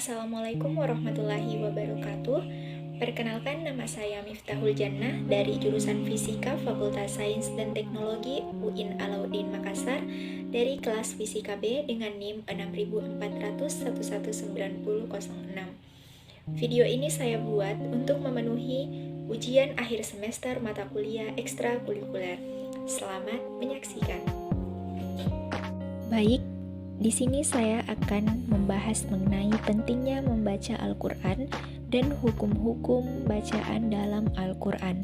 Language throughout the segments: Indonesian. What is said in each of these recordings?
Assalamualaikum warahmatullahi wabarakatuh. Perkenalkan, nama saya Miftahul Jannah dari jurusan Fisika Fakultas Sains dan Teknologi UIN Alauddin Makassar dari kelas Fisika B dengan NIM 6400119006. Video ini saya buat untuk memenuhi ujian akhir semester mata kuliah ekstrakurikuler. Selamat menyaksikan. Baik, di sini saya akan membahas mengenai pentingnya membaca Al-Quran dan hukum-hukum bacaan dalam Al-Quran.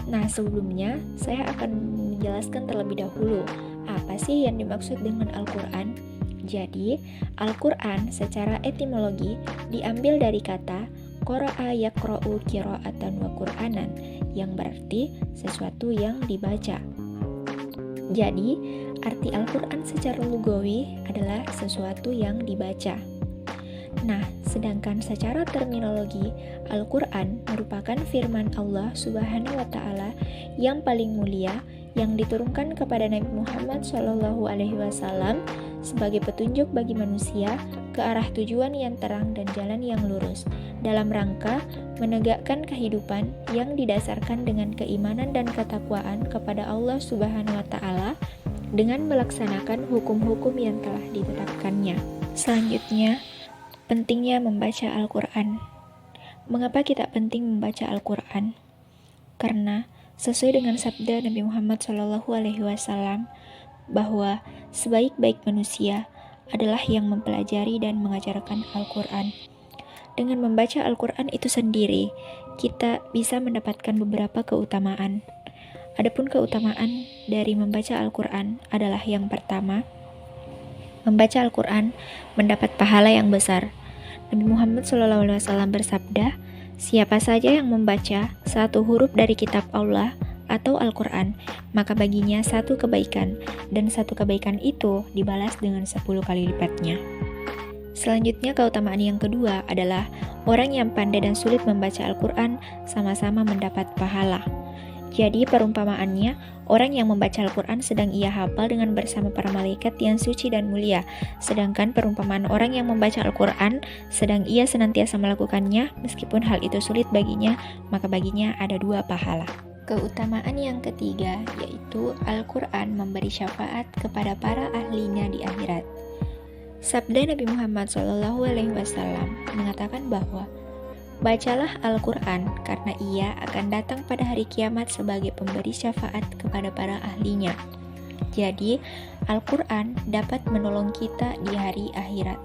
Nah, sebelumnya saya akan menjelaskan terlebih dahulu apa sih yang dimaksud dengan Al-Quran. Jadi, Al-Quran secara etimologi diambil dari kata qara'a yaqra'u qira'atan wa Qur'anan, yang berarti sesuatu yang dibaca. Jadi, arti Al-Quran secara lugawi adalah sesuatu yang dibaca. Nah, sedangkan secara terminologi, Al-Quran merupakan firman Allah Subhanahu wa Ta'ala yang paling mulia yang diturunkan kepada Nabi Muhammad SAW sebagai petunjuk bagi manusia ke arah tujuan yang terang dan jalan yang lurus, dalam rangka menegakkan kehidupan yang didasarkan dengan keimanan dan ketakwaan kepada Allah Subhanahu wa Ta'ala dengan melaksanakan hukum-hukum yang telah ditetapkannya. Selanjutnya, pentingnya membaca Al-Quran. Mengapa kita penting membaca Al-Quran? Karena sesuai dengan sabda Nabi Muhammad SAW bahwa sebaik-baik manusia adalah yang mempelajari dan mengajarkan Al-Quran. Dengan membaca Al-Quran itu sendiri, kita bisa mendapatkan beberapa keutamaan. Adapun keutamaan dari membaca Al-Quran adalah yang pertama, membaca Al-Quran mendapat pahala yang besar. Nabi Muhammad SAW bersabda, siapa saja yang membaca satu huruf dari kitab Allah atau Al-Quran, maka baginya satu kebaikan, dan satu kebaikan itu dibalas dengan 10 kali lipatnya. Selanjutnya, keutamaan yang kedua adalah orang yang pandai dan sulit membaca Al-Quran sama-sama mendapat pahala. Jadi perumpamaannya, orang yang membaca Al-Quran sedang ia hafal dengan bersama para malaikat yang suci dan mulia. Sedangkan perumpamaan orang yang membaca Al-Quran sedang ia senantiasa melakukannya, meskipun hal itu sulit baginya, maka baginya ada 2 pahala. Keutamaan yang ketiga yaitu Al-Quran memberi syafaat kepada para ahlinya di akhirat. Sabda Nabi Muhammad SAW mengatakan bahwa bacalah Al-Quran karena ia akan datang pada hari kiamat sebagai pemberi syafaat kepada para ahlinya. Jadi, Al-Quran dapat menolong kita di hari akhirat.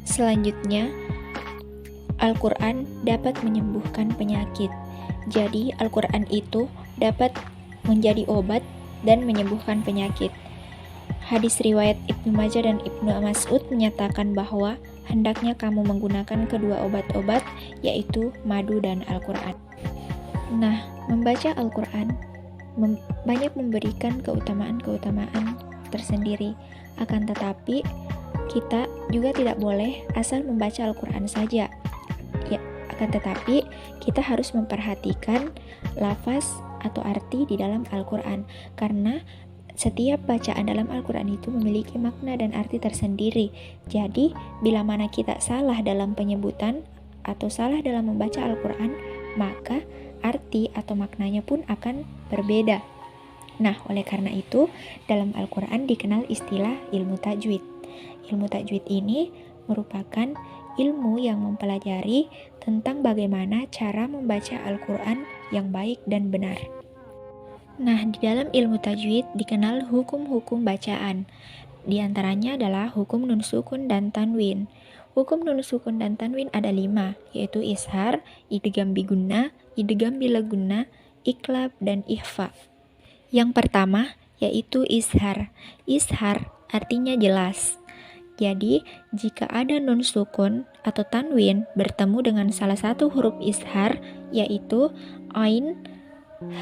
Selanjutnya, Al-Quran dapat menyembuhkan penyakit. Jadi, Al-Quran itu dapat menjadi obat dan menyembuhkan penyakit. Hadis riwayat Ibnu Majah dan Ibnu Mas'ud menyatakan bahwa hendaknya kamu menggunakan kedua obat-obat, yaitu madu dan Al-Quran. Nah, membaca Al-Quran banyak memberikan keutamaan-keutamaan tersendiri. Akan tetapi, kita juga tidak boleh asal membaca Al-Quran saja. Ya, akan tetapi, kita harus memperhatikan lafaz atau arti di dalam Al-Quran, karena setiap bacaan dalam Al-Quran itu memiliki makna dan arti tersendiri. Jadi, bila mana kita salah dalam penyebutan atau salah dalam membaca Al-Quran, maka arti atau maknanya pun akan berbeda. Nah, oleh karena itu, dalam Al-Quran dikenal istilah ilmu tajwid. Ilmu tajwid ini merupakan ilmu yang mempelajari tentang bagaimana cara membaca Al-Quran yang baik dan benar. Nah, di dalam ilmu tajwid dikenal hukum-hukum bacaan. Di antaranya adalah hukum nun sukun dan tanwin. Hukum nun sukun dan tanwin ada 5, yaitu ishar, idgham bigunna, idgham bilagunna, iqlab, dan ikhfa. Yang pertama yaitu ishar. Ishar artinya jelas. Jadi, jika ada nun sukun atau tanwin bertemu dengan salah satu huruf ishar, yaitu ain,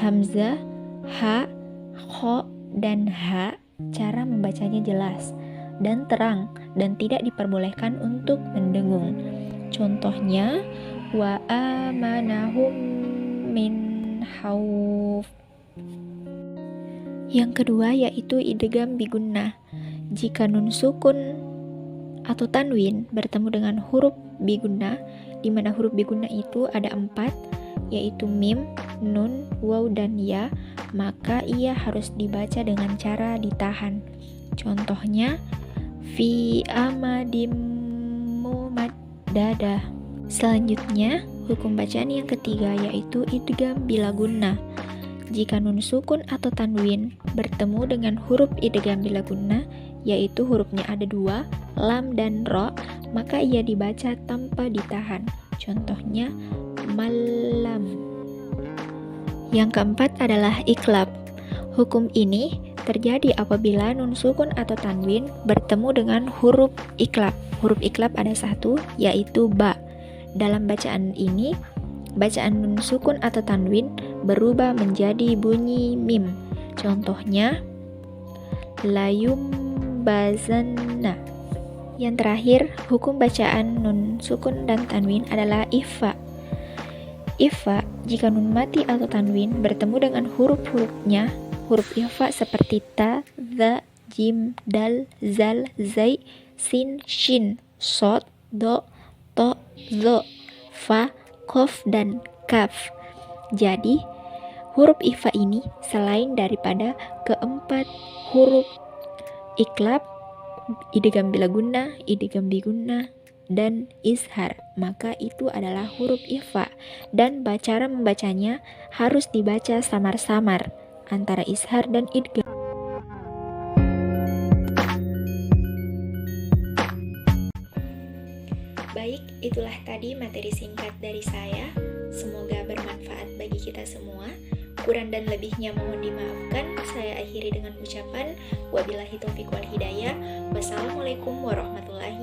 hamzah, ha, kho, dan ha, cara membacanya jelas dan terang dan tidak diperbolehkan untuk mendengung. Contohnya, wa amanahum min hauf. Yang kedua yaitu idgham bigunnah. Jika nun sukun atau tanwin bertemu dengan huruf biguna, di mana huruf biguna itu ada 4, yaitu mim, nun, waw, dan ya, maka ia harus dibaca dengan cara ditahan. Contohnya, fi amadim mumaddadah. Selanjutnya, hukum bacaan yang ketiga yaitu idgham bila gunnah. Jika nun sukun atau tanwin bertemu dengan huruf idgham bila gunnah, yaitu hurufnya ada 2, lam dan ro, maka ia dibaca tanpa ditahan. Contohnya, malam. Yang keempat adalah iklab. Hukum ini terjadi apabila nun sukun atau tanwin bertemu dengan huruf iklab. Huruf iklab ada 1, yaitu ba. Dalam bacaan ini, bacaan nun sukun atau tanwin berubah menjadi bunyi mim. Contohnya, layum bazanna. Yang terakhir, hukum bacaan nun sukun dan tanwin adalah ikhfa. Ikhfa, jika nun mati atau tanwin bertemu dengan huruf-hurufnya, huruf ikhfa seperti ta, za, jim, dal, zal, zai, sin, shin, sod, do, to, zo, fa, kof, dan kaf. Jadi, huruf ikhfa ini selain daripada keempat huruf iklab, idgham bila gunnah, idgham bi gunnah, dan izhar, maka itu adalah huruf ikhfa, dan cara membacanya harus dibaca samar-samar antara izhar dan idgham. Baik, itulah tadi materi singkat dari saya. Semoga bermanfaat bagi kita semua. Kurang dan lebihnya mohon dimaafkan. Saya akhiri dengan ucapan wabillahi taufiq wal hidayah. Wassalamualaikum warahmatullahi